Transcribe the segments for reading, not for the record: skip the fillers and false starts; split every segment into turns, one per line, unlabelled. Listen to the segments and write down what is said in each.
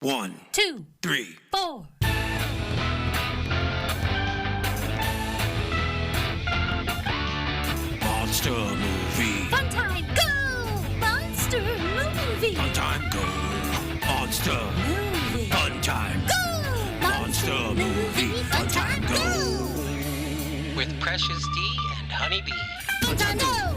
1,
2,
3,
4.
Monster movie.
Fun time, go! Monster movie.
Fun time, go. Monster.
Movie.
Fun time.
Go!
Monster movie. Fun time, go.
With Precious D and Honeybee.
Fun time, go!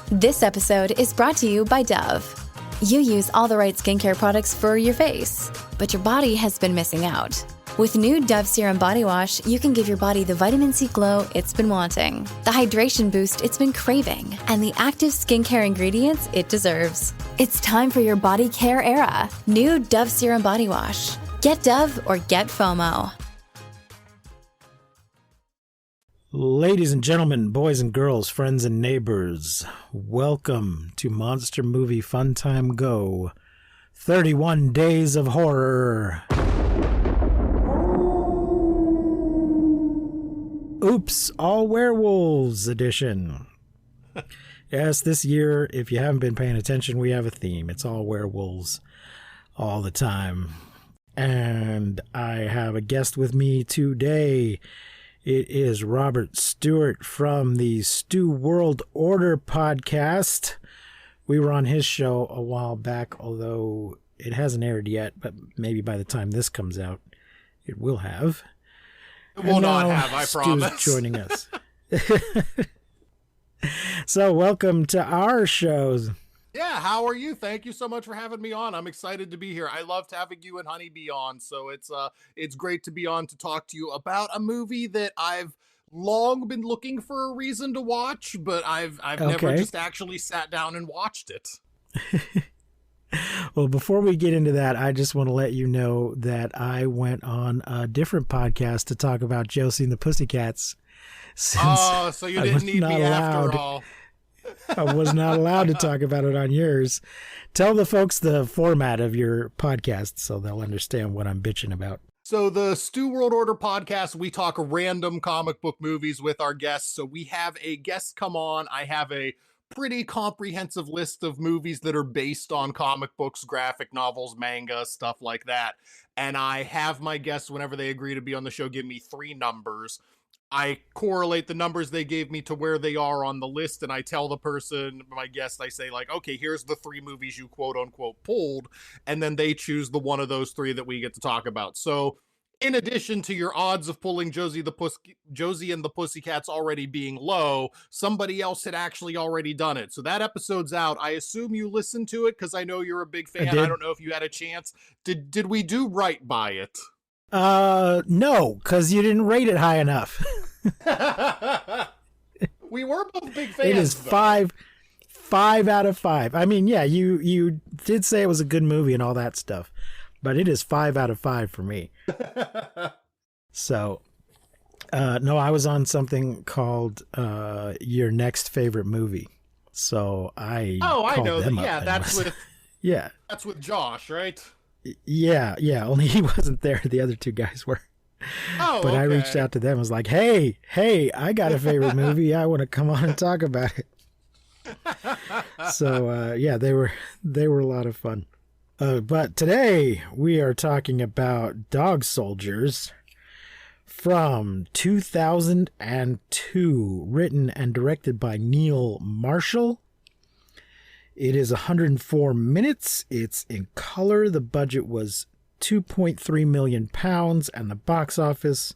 This episode is brought to you by Dove. You use all the right skincare products for your face, but your body has been missing out. With new Dove Serum Body Wash, you can give your body the vitamin C glow it's been wanting, the hydration boost it's been craving, and the active skincare ingredients it deserves. It's time for your body care era. New Dove Serum Body Wash. Get Dove or get FOMO.
Ladies and gentlemen, boys and girls, friends and neighbors, welcome to Monster Movie Fun Time Go. 31 Days of Horror. Oops, All Werewolves edition. Yes, this year, if you haven't been paying attention, we have a theme. It's all werewolves all the time. And I have a guest with me today. It is Robert Stewart from the Stew World Order podcast. We were on his show a while back, although it hasn't aired yet, but maybe by the time this comes out, it will have.
It will not have, I promise.
Stu's joining us. So welcome to our shows.
Yeah, how are you? Thank you so much for having me on. I'm excited to be here. I loved having you and Honeybee on, so it's great to be on to talk to you about a movie that I've long been looking for a reason to watch, but I've never just actually sat down and watched it.
Well, before we get into that, I just want to let you know that I went on a different podcast to talk about Josie and the Pussycats.
Oh, so you didn't need me after all.
I was not allowed to talk about it on yours. Tell the folks the format of your podcast so they'll understand what I'm bitching about.
So the Stew World Order podcast, we talk random comic book movies with our guests. So we have a guest come on. I have a pretty comprehensive list of movies that are based on comic books, graphic novels, manga, stuff like that. And I have my guests, whenever they agree to be on the show, give me 3 numbers. I correlate the numbers they gave me to where they are on the list, and I tell the person, my guest, I say, like, okay, here's the 3 movies you quote-unquote pulled, and then they choose the one of those 3 that we get to talk about. So in addition to your odds of pulling Josie and the Pussycats already being low, somebody else had actually already done it. So that episode's out. I assume you listened to it because I know you're a big fan. I don't know if you had a chance. Did we do right by it?
No, because you didn't rate it high enough.
We were both big fans.
It is five out of 5. I mean, yeah, you did say it was a good movie and all that stuff, but it is 5 out of 5 for me. So, no, I was on something called Your Next Favorite Movie. So I
know that. Yeah,
that's
with Josh, right?
Yeah, only he wasn't there. The other 2 guys were.
Oh,
but
okay.
I reached out to them. I was like, hey, I got a favorite movie. I want to come on and talk about it. So, yeah, they were a lot of fun. But today we are talking about Dog Soldiers from 2002, written and directed by Neil Marshall. It is 104 minutes. It's in color. The budget was £2.3 million, and the box office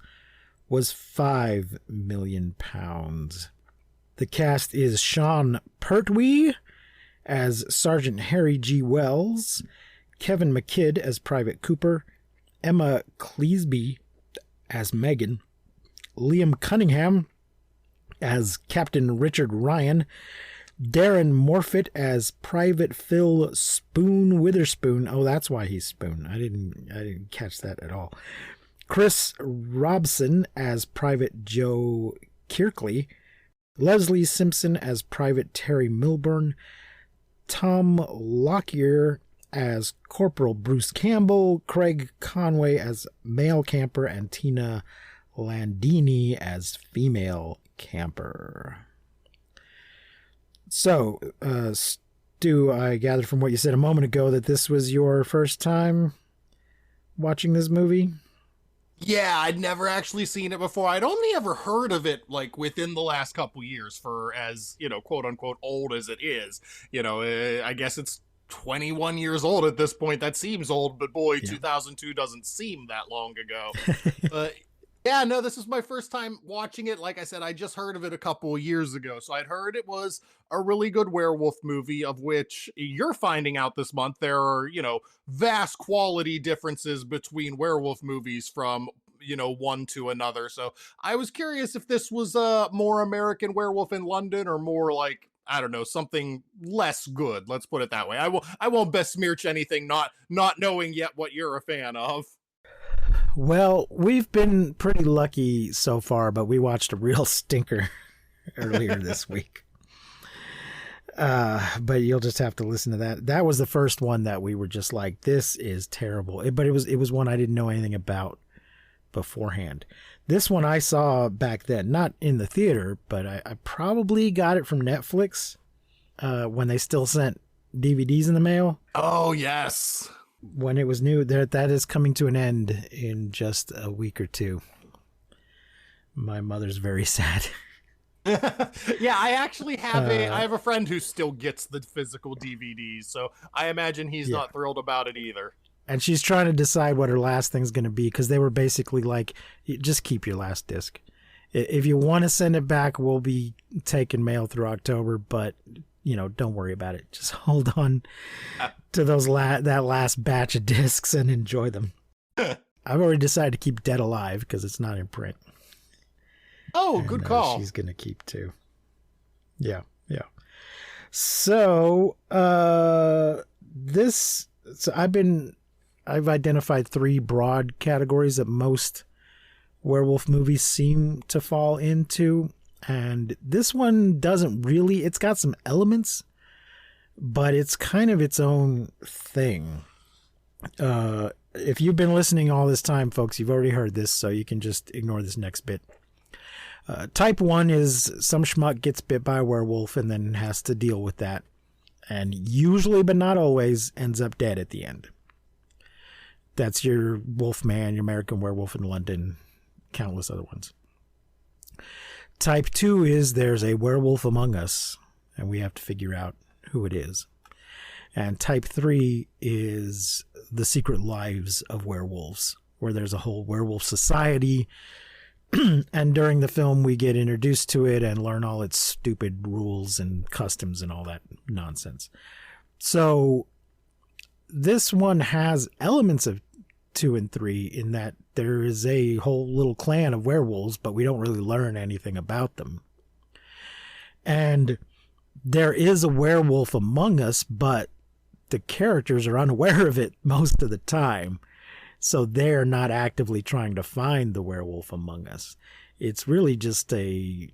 was £5 million. The cast is Sean Pertwee as Sergeant Harry G. Wells, Kevin McKidd as Private Cooper, Emma Cleesby as Megan, Liam Cunningham as Captain Richard Ryan, Darren Morfitt as Private Phil Spoon Witherspoon. Oh, that's why he's Spoon. I didn't catch that at all. Chris Robson as Private Joe Kirkley, Leslie Simpson as Private Terry Milburn, Tom Lockyer as Corporal Bruce Campbell, Craig Conway as male camper, and Tina Landini as female camper. So, Stu, I gathered from what you said a moment ago that this was your first time watching this movie.
Yeah, I'd never actually seen it before. I'd only ever heard of it like within the last couple years, for as, quote unquote old as it is. I guess it's 21 years old at this point. That seems old, but boy, yeah. 2002 doesn't seem that long ago. But yeah, no, this is my first time watching it. Like I said, I just heard of it a couple of years ago. So I'd heard it was a really good werewolf movie, of which you're finding out this month there are, vast quality differences between werewolf movies from, one to another. So I was curious if this was more American Werewolf in London, or more like, I don't know, something less good. Let's put it that way. I won't besmirch anything not knowing yet what you're a fan of.
Well, we've been pretty lucky so far, but we watched a real stinker earlier this week. But you'll just have to listen to that. That was the first one that we were just like, this is terrible. But it was one I didn't know anything about beforehand. This one I saw back then, not in the theater, but I probably got it from Netflix when they still sent DVDs in the mail.
Oh, yes.
When it was new. That is coming to an end in just a week or two. My mother's very sad.
Yeah, I actually have I have a friend who still gets the physical DVDs, so I imagine he's not thrilled about it either.
And she's trying to decide what her last thing's going to be, because they were basically like, just keep your last disc. If you want to send it back, we'll be taking mail through October, but don't worry about it. Just hold on to those that last batch of discs and enjoy them. I've already decided to keep Dead Alive because it's not in print.
Oh, good call.
She's going to keep too. Yeah. So, I've identified 3 broad categories that most werewolf movies seem to fall into. And this one doesn't really, it's got some elements, but it's kind of its own thing. If you've been listening all this time, folks, you've already heard this, so you can just ignore this next bit. Type 1 is some schmuck gets bit by a werewolf and then has to deal with that. And usually, but not always, ends up dead at the end. That's your Wolfman, your American Werewolf in London, countless other ones. Type 2 is there's a werewolf among us, and we have to figure out who it is. And type 3 is the secret lives of werewolves, where there's a whole werewolf society, and during the film we get introduced to it and learn all its stupid rules and customs and all that nonsense. So this one has elements of 2 and 3 in that there is a whole little clan of werewolves, but we don't really learn anything about them. And there is a werewolf among us, but the characters are unaware of it most of the time. So they're not actively trying to find the werewolf among us. It's really just a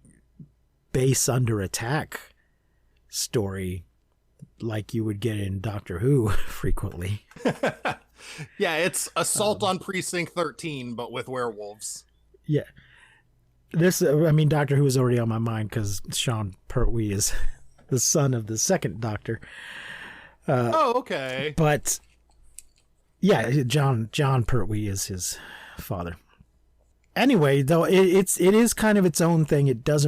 base under attack story like you would get in Doctor Who frequently.
Yeah, it's Assault on Precinct 13, but with werewolves.
Yeah. Doctor Who is already on my mind because Sean Pertwee is the son of the second Doctor.
Okay.
But yeah, John Pertwee is his father. Anyway, though, it is kind of its own thing. It just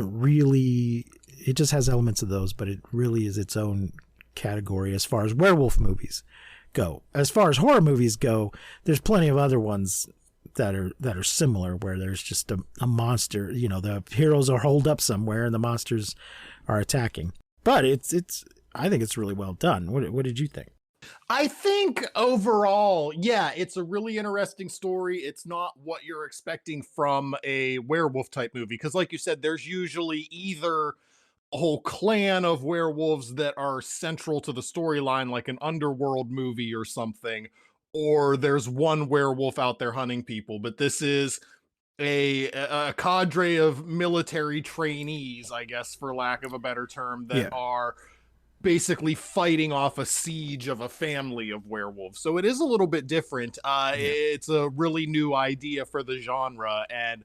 has elements of those, but it really is its own category as far as werewolf movies go. As far as horror movies go, there's plenty of other ones that are similar, where there's just a monster. The heroes are holed up somewhere and the monsters are attacking. But I think it's really well done. What did you think?
I think overall, yeah, it's a really interesting story. It's not what you're expecting from a werewolf type movie, because like you said, there's usually either a whole clan of werewolves that are central to the storyline, like an underworld movie or something, or there's one werewolf out there hunting people. But this is a cadre of military trainees, I guess, for lack of a better term, that are basically fighting off a siege of a family of werewolves. So it is a little bit different. It's a really new idea for the genre, and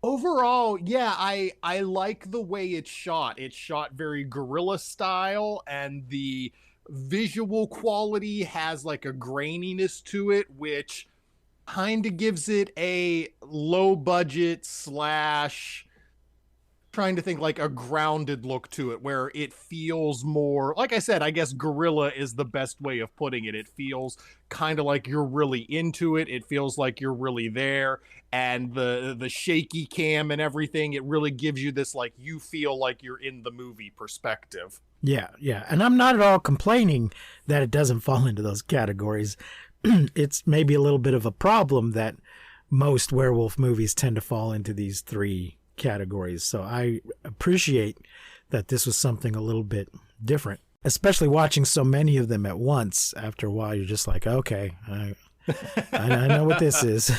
overall, yeah, I like the way it's shot. It's shot very guerrilla style, and the visual quality has like a graininess to it, which kind of gives it a low budget slash trying to think like a grounded look to it, where it feels more, like I said, I guess guerrilla is the best way of putting it. It feels kind of like you're really into it. It feels like you're really there. And the shaky cam and everything, it really gives you this like you feel like you're in the movie perspective.
Yeah, yeah. And I'm not at all complaining that it doesn't fall into those categories. It's maybe a little bit of a problem that most werewolf movies tend to fall into these three categories. So I appreciate that this was something a little bit different, especially watching so many of them at once. After a while, you're just like, okay, I know what this is.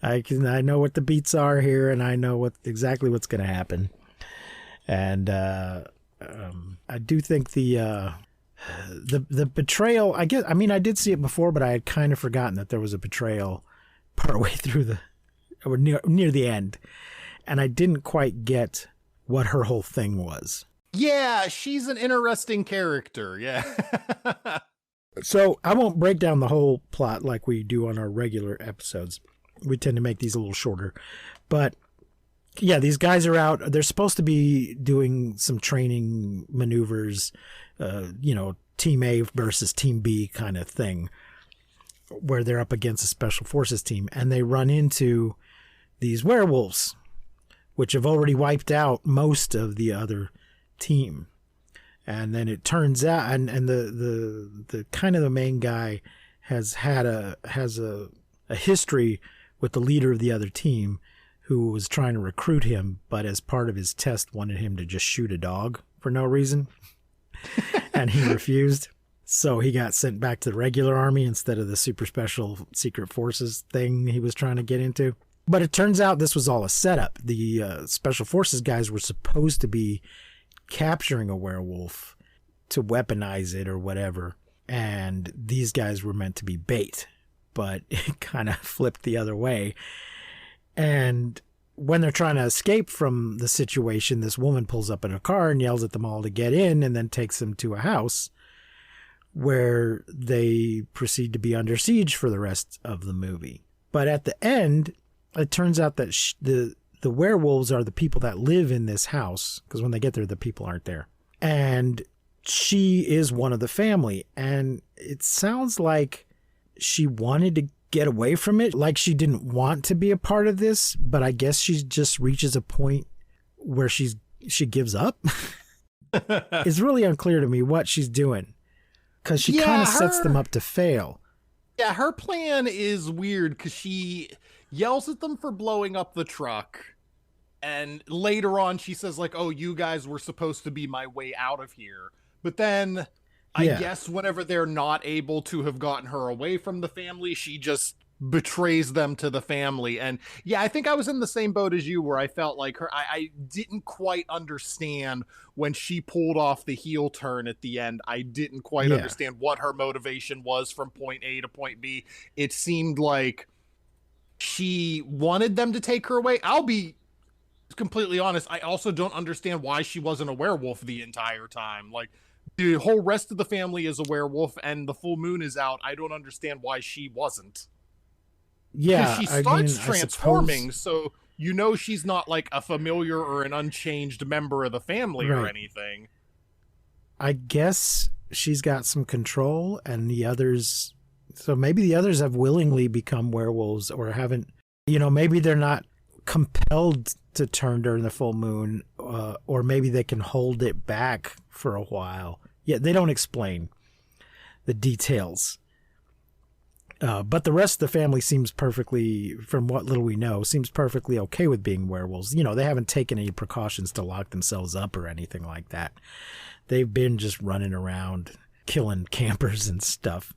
I know what the beats are here, and I know exactly what's going to happen. And I do think the betrayal, I did see it before, but I had kind of forgotten that there was a betrayal partway through or near the end. And I didn't quite get what her whole thing was.
Yeah, she's an interesting character. Yeah.
So I won't break down the whole plot like we do on our regular episodes. We tend to make these a little shorter. But yeah, these guys are out. They're supposed to be doing some training maneuvers, Team A versus Team B kind of thing, where they're up against a special forces team. And they run into these werewolves, which have already wiped out most of the other team. And then it turns out, and the kind of the main guy has a history with the leader of the other team, who was trying to recruit him, but as part of his test wanted him to just shoot a dog for no reason. And he refused. So he got sent back to the regular army instead of the super special secret forces thing he was trying to get into. But it turns out this was all a setup. The special forces guys were supposed to be capturing a werewolf to weaponize it or whatever. And these guys were meant to be bait, but it kind of flipped the other way. And when they're trying to escape from the situation, this woman pulls up in a car and yells at them all to get in, and then takes them to a house where they proceed to be under siege for the rest of the movie. But at the end, it turns out that the werewolves are the people that live in this house, because when they get there, the people aren't there. And she is one of the family. And it sounds like she wanted to get away from it, like she didn't want to be a part of this, but I guess she just reaches a point where she gives up. It's really unclear to me what she's doing, because she kind of sets them up to fail.
Yeah, her plan is weird because she yells at them for blowing up the truck. And later on, she says, like, oh, you guys were supposed to be my way out of here. But then I guess whenever they're not able to have gotten her away from the family, she just betrays them to the family. And yeah, I think I was in the same boat as you, where I felt like I didn't quite understand when she pulled off the heel turn at the end. I didn't quite understand what her motivation was from point A to point B. It seemed like she wanted them to take her away. I'll be completely honest, I also don't understand why she wasn't a werewolf the entire time. Like, the whole rest of the family is a werewolf and the full moon is out. I don't understand why she wasn't.
Yeah,
she starts transforming, so you know she's not like a familiar or an unchanged member of the family or anything.
I guess she's got some control, and the others... So maybe the others have willingly become werewolves, or haven't... maybe they're not compelled to turn during the full moon, or maybe they can hold it back for a while. Yeah, they don't explain the details. But the rest of the family seems perfectly, from what little we know, seems perfectly okay with being werewolves. They haven't taken any precautions to lock themselves up or anything like that. They've been just running around killing campers and stuff.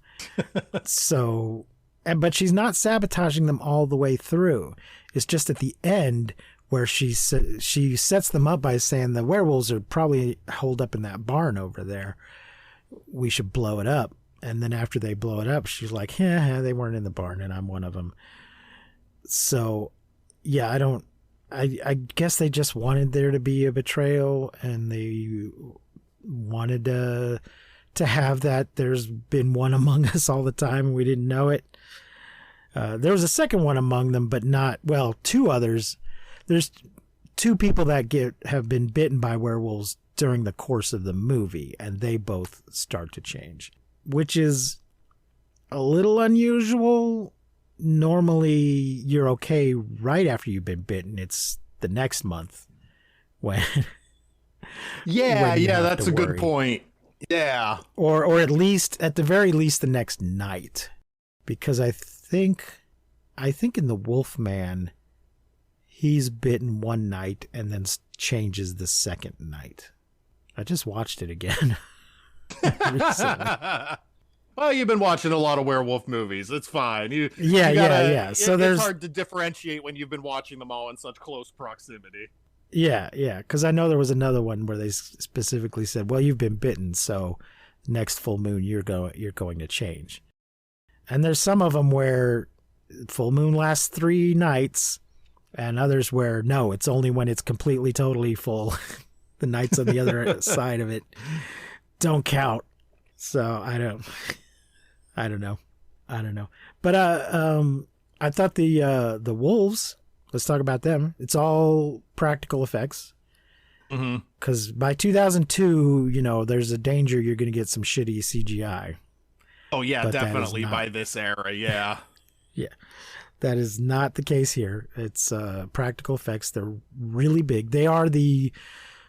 But she's not sabotaging them all the way through. It's just at the end where she sets them up by saying the werewolves are probably holed up in that barn over there. We should blow it up. And then after they blow it up, she's like, yeah, they weren't in the barn and I'm one of them. So, yeah, I guess they just wanted there to be a betrayal, and they wanted to to have that. There's been one among us all the time. We didn't know it. There was a second one among them, but not, well, two others. There's two people that have been bitten by werewolves during the course of the movie, and they both start to change, which is a little unusual. Normally, you're okay right after you've been bitten. It's the next month when
Yeah, that's a good point. Yeah.
Or at least, at the very least, the next night. Because I think in the Wolfman, he's bitten one night and then changes the second night. I just watched it again recently.
Well, you've been watching a lot of werewolf movies. It's fine.
Yeah. So
it's hard to differentiate when you've been watching them all in such close proximity.
Yeah. Because I know there was another one where they specifically said, "Well, you've been bitten, so next full moon you're going to change." And there's some of them where full moon lasts 3 nights, and others where no, it's only when it's completely, totally full. The nights on the other side of it don't count. So I don't know. But I thought the wolves. Let's talk about them. It's all practical effects. Because by 2002, there's a danger you're going to get some shitty CGI.
Oh yeah, but definitely by this era. Yeah.
Yeah, that is not the case here. It's practical effects. They're really big. They are the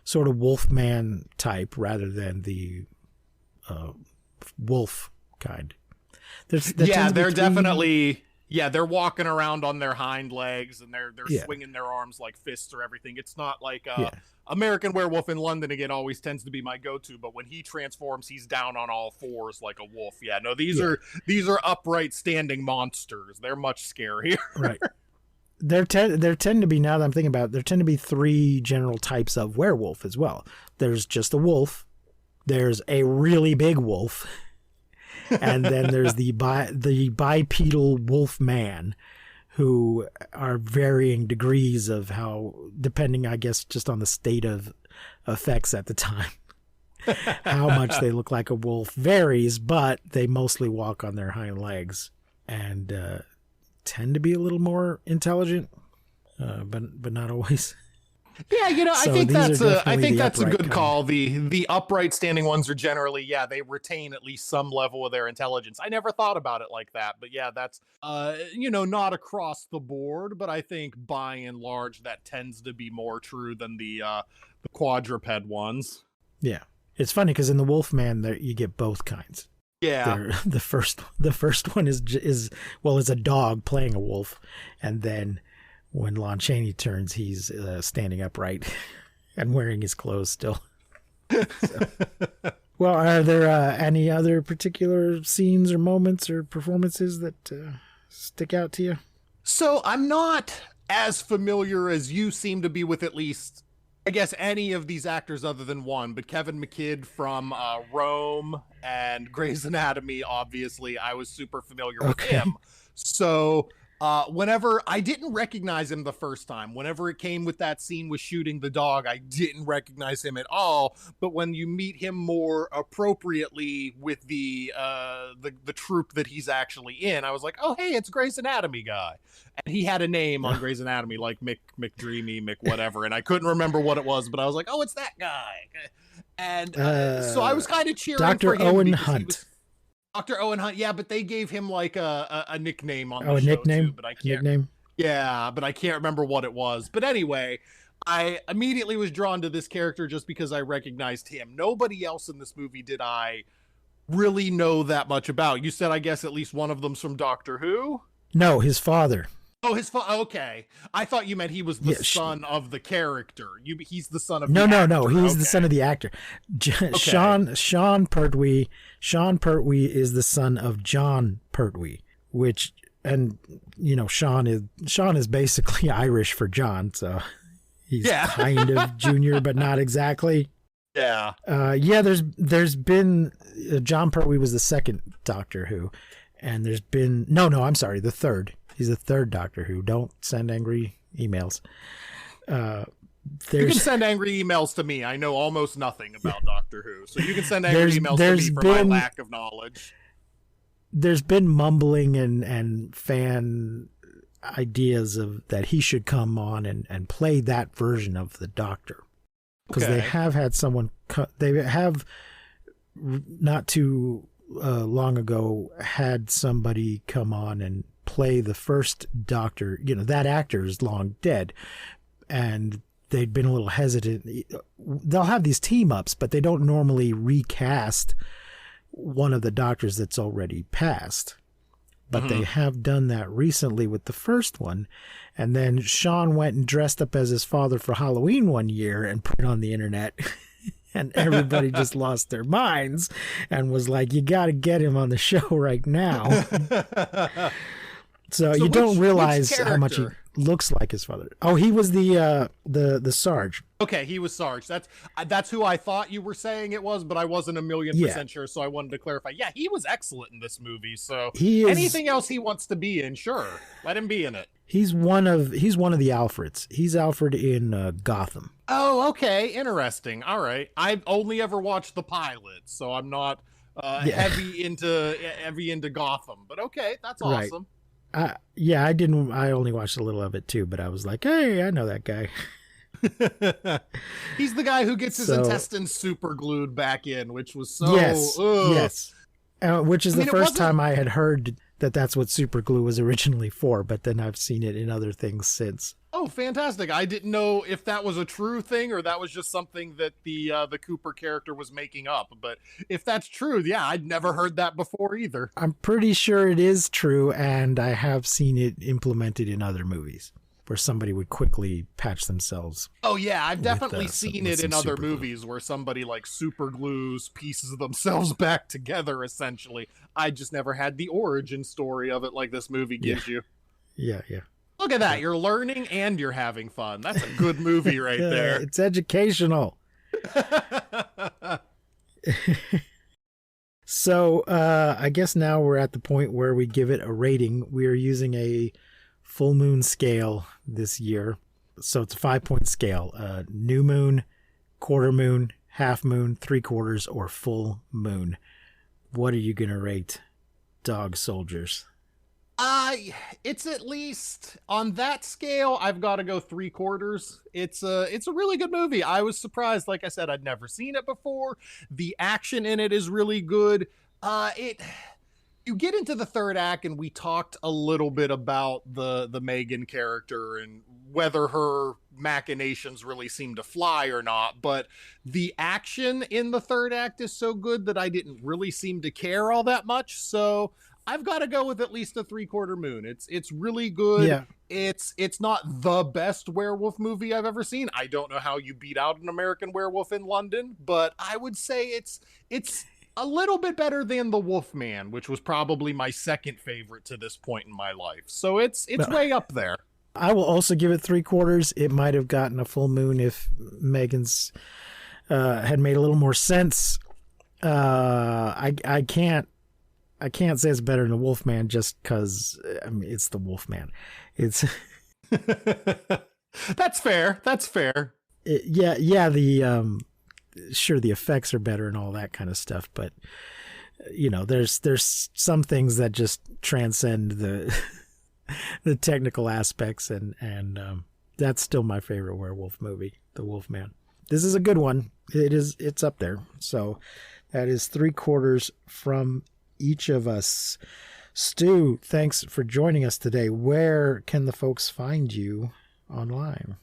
sort of Wolfman type rather than the wolf kind.
They're definitely. Yeah, they're walking around on their hind legs and they're swinging their arms like fists or everything. It's not like American Werewolf in London again always tends to be my go-to, but when he transforms, he's down on all fours like a wolf. Yeah, no, these are upright standing monsters. They're much scarier.
Right. There tend to be, now that I'm thinking about it, there tend to be 3 general types of werewolf as well. There's just a wolf. There's a really big wolf. And then there's the bipedal wolf man, who are varying degrees of how, depending, I guess, just on the state of effects at the time. How much they look like a wolf varies, but they mostly walk on their hind legs and tend to be a little more intelligent, but not always.
Yeah,
So
I think that's a good
kind.
call. The upright standing ones are generally, they retain at least some level of their intelligence. I never thought about it like that, but yeah, that's not across the board, but I think by and large that tends to be more true than the quadruped ones.
Yeah, it's funny because in the Wolfman there you get both kinds.
Yeah,
the first one is it's a dog playing a wolf, and then when Lon Chaney turns, he's standing upright and wearing his clothes still. So. Well, are there any other particular scenes or moments or performances that stick out to you?
So I'm not as familiar as you seem to be with at least, I guess, any of these actors other than one, but Kevin McKidd from Rome and Grey's Anatomy, obviously, I was super familiar with him. So whenever I didn't recognize him the first time, whenever it came with that scene with shooting the dog, I didn't recognize him at all. But when you meet him more appropriately with the troupe that he's actually in, I was like, oh, hey, it's Grey's Anatomy guy. And he had a name on Grey's Anatomy, like McDreamy, whatever. And I couldn't remember what it was, but I was like, oh, it's that guy. And so I was kind of cheering for him.
Dr. Owen Hunt.
Dr. Owen Hunt, yeah, but they gave him like a nickname on the
a
show
nickname?
too, but I can't.
Nickname?
Yeah, but I can't remember what it was. But anyway, I immediately was drawn to this character just because I recognized him. Nobody else in this movie did I really know that much about. You said, I guess, at least one of them's from Doctor Who?
No, his father.
Oh, his father. Okay. I thought you meant he was the son of the character. He's the son of
No. He's
the
the son of the actor. Sean Pertwee. Sean Pertwee is the son of John Pertwee, which, and Sean is basically Irish for John, so he's kind of junior, but not exactly.
Yeah.
There's been John Pertwee was the second Doctor Who, and there's been I'm sorry, the third. He's the third Doctor Who. Don't send angry emails.
You can
there's
send angry emails to me. I know almost nothing about Doctor Who, so you can send angry
There's-
emails to
there's
me for my
been-
lack of knowledge.
there's been mumbling and fan ideas of that he should come on and play that version of the Doctor, because they
Okay.
have had someone they have not too long ago had somebody come on and play the first Doctor. That actor is long dead, and they'd been a little hesitant. They'll have these team ups, but they don't normally recast one of the Doctors that's already passed. But they have done that recently with the first one. And then Sean went and dressed up as his father for Halloween one year and put it on the internet. And everybody just lost their minds and was like, you got to get him on the show right now. So you don't
which
realize how much he
character?
looks like his father. Oh, he was the Sarge.
Okay, he was Sarge. That's who I thought you were saying it was, but I wasn't a million
Yeah.
percent sure, so I wanted to clarify. Yeah, he was excellent in this movie. So
He is.
anything else he wants to be in, sure, let him be in it.
He's one of the Alfreds. He's Alfred in Gotham.
Oh, okay, interesting. All right, I've only ever watched the pilot, so I'm not heavy into Gotham. But okay, that's
Right.
awesome.
Yeah, I didn't. I only watched a little of it too, but I was like, hey, I know that guy.
He's the guy who gets his
So-
intestines super glued back in, which was so
Yes,
ugh.
yes. Which is
I mean,
the
it
first
wasn't-
time I had heard that that's what super glue was originally for, but then I've seen it in other things since.
Oh, fantastic! I didn't know if that was a true thing or that was just something that the Cooper character was making up. But if that's true, yeah, I'd never heard that before either.
I'm pretty sure it is true, and I have seen it implemented in other movies where somebody would quickly patch themselves.
Oh yeah, I've definitely
with
seen
some
it in other
super glue.
movies where somebody like super glues pieces of themselves back together. Essentially, I just never had the origin story of it like this movie gives you.
Yeah.
Look at that! You're learning and you're having fun. That's a good movie right there.
It's educational. So I guess now we're at the point where we give it a rating. We are using a full moon scale this year. So it's a 5-point scale. New moon, quarter moon, half moon, 3/4, or full moon. What are you going to rate Dog Soldiers?
It's at least on that scale. I've got to go 3/4. It's a really good movie. I was surprised. Like I said, I'd never seen it before. The action in it is really good. You get into the third act, and we talked a little bit about the Megan character and whether her machinations really seem to fly or not. But the action in the third act is so good that I didn't really seem to care all that much. So I've got to go with at least a 3/4 moon. It's really good.
Yeah.
It's not the best werewolf movie I've ever seen. I don't know how you beat out an American Werewolf in London, but I would say it's a little bit better than The Wolfman, which was probably my second favorite to this point in my life. So it's way up there.
I will also give it 3/4. It might have gotten a full moon if Megan's had made a little more sense. I can't say it's better than the Wolfman just because it's the Wolfman. It's
That's fair. That's fair.
The sure the effects are better and all that kind of stuff, but there's some things that just transcend the the technical aspects, and that's still my favorite werewolf movie, The Wolfman. This is a good one. It's up there. So that is 3/4 from each of us. Stu, thanks for joining us today. Where can the folks find you online?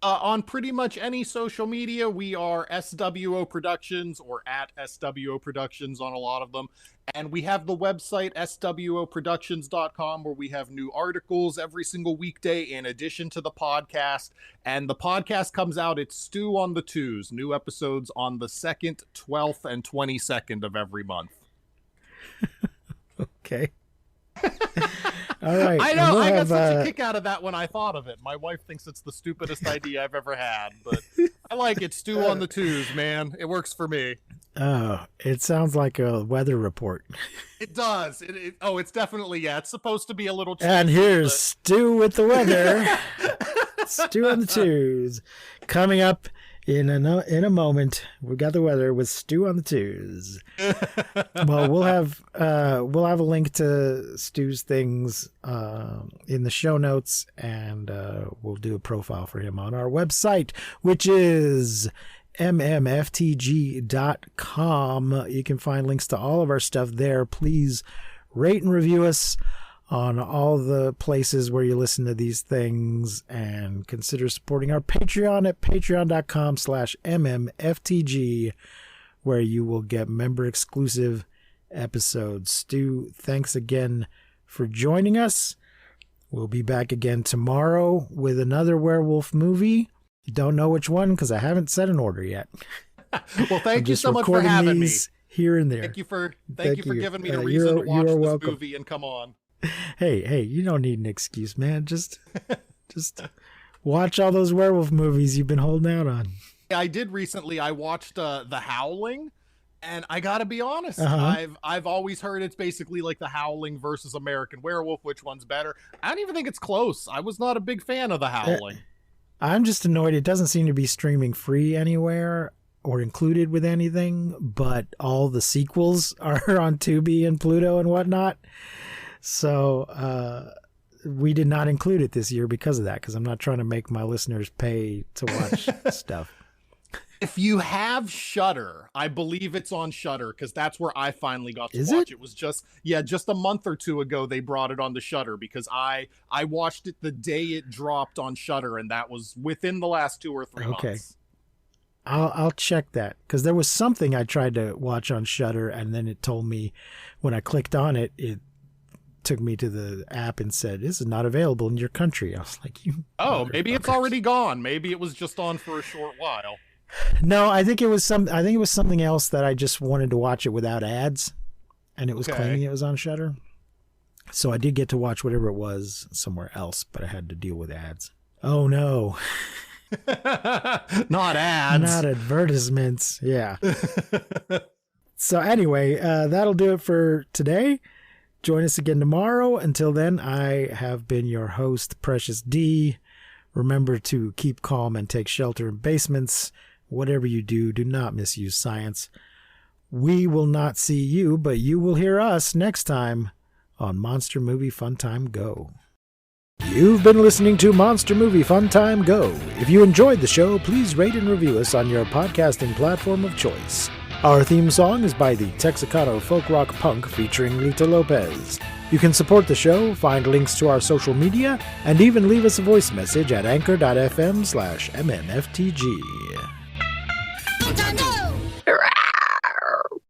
On pretty much any social media, we are SWO Productions or at SWO Productions on a lot of them. And we have the website swoproductions.com where we have new articles every single weekday in addition to the podcast. And the podcast comes out, it's Stu on the Twos, new episodes on the 2nd, 12th, and 22nd of every month.
Okay. All right.
I
and
know,
we'll
I got
have,
such a kick out of that when I thought of it. My wife thinks it's the stupidest idea I've ever had, but I like it. Stu on the Twos, man. It works for me.
Oh, it sounds like a weather report.
It does. It's definitely, it's supposed to be a little cheesy,
And here's
but-
Stu with the weather. Stew on the Twos. Coming up in a moment, we got the weather with Stew on the Twos. Well, we'll have a link to Stew's things in the show notes, and we'll do a profile for him on our website, which is mmftg.com. You can find links to all of our stuff there. Please rate and review us on all the places where you listen to these things, and consider supporting our Patreon at patreon.com/mmftg, where you will get member exclusive episodes. Stu, thanks again for joining us. We'll be back again tomorrow with another werewolf movie. Don't know which one because I haven't set an order yet.
Well, thank you so much for having me.
Here and there.
Thank you for giving me a reason to watch this movie and come on.
Hey, you don't need an excuse, man. Just watch all those werewolf movies you've been holding out on.
I did recently. I watched The Howling, and I gotta be honest. I've always heard it's basically like The Howling versus American Werewolf. Which one's better? I don't even think it's close. I was not a big fan of The Howling.
I'm just annoyed it doesn't seem to be streaming free anywhere or included with anything, but all the sequels are on Tubi and Pluto and whatnot. So we did not include it this year because of that, because I'm not trying to make my listeners pay to watch stuff.
If you have Shudder, I believe it's on Shudder, because that's where I finally got to watch it. It was just a month or two ago they brought it on the Shudder, because I watched it the day it dropped on Shudder, and that was within the last 2 or 3 months.
I'll check that, because there was something I tried to watch on Shudder, and then it told me when I clicked on it, it took me to the app and said, this is not available in your country. I was like,
maybe it's already gone. Maybe it was just on for a short while.
No, I think it was something else that I just wanted to watch it without ads, and it was claiming it was on Shudder. So I did get to watch whatever it was somewhere else, but I had to deal with ads. Oh no.
Not ads.
Not advertisements. Yeah. So anyway, that'll do it for today. Join us again tomorrow. Until then, I have been your host, Precious D. Remember to keep calm and take shelter in basements. Whatever you do, do not misuse science. We will not see you, but you will hear us next time on Monster Movie Fun Time Go. You've been listening to Monster Movie Fun Time Go. If you enjoyed the show, please rate and review us on your podcasting platform of choice. Our theme song is by the Texicano Folk Rock Punk featuring Lita Lopez. You can support the show, find links to our social media, and even leave us a voice message at anchor.fm/mmftg.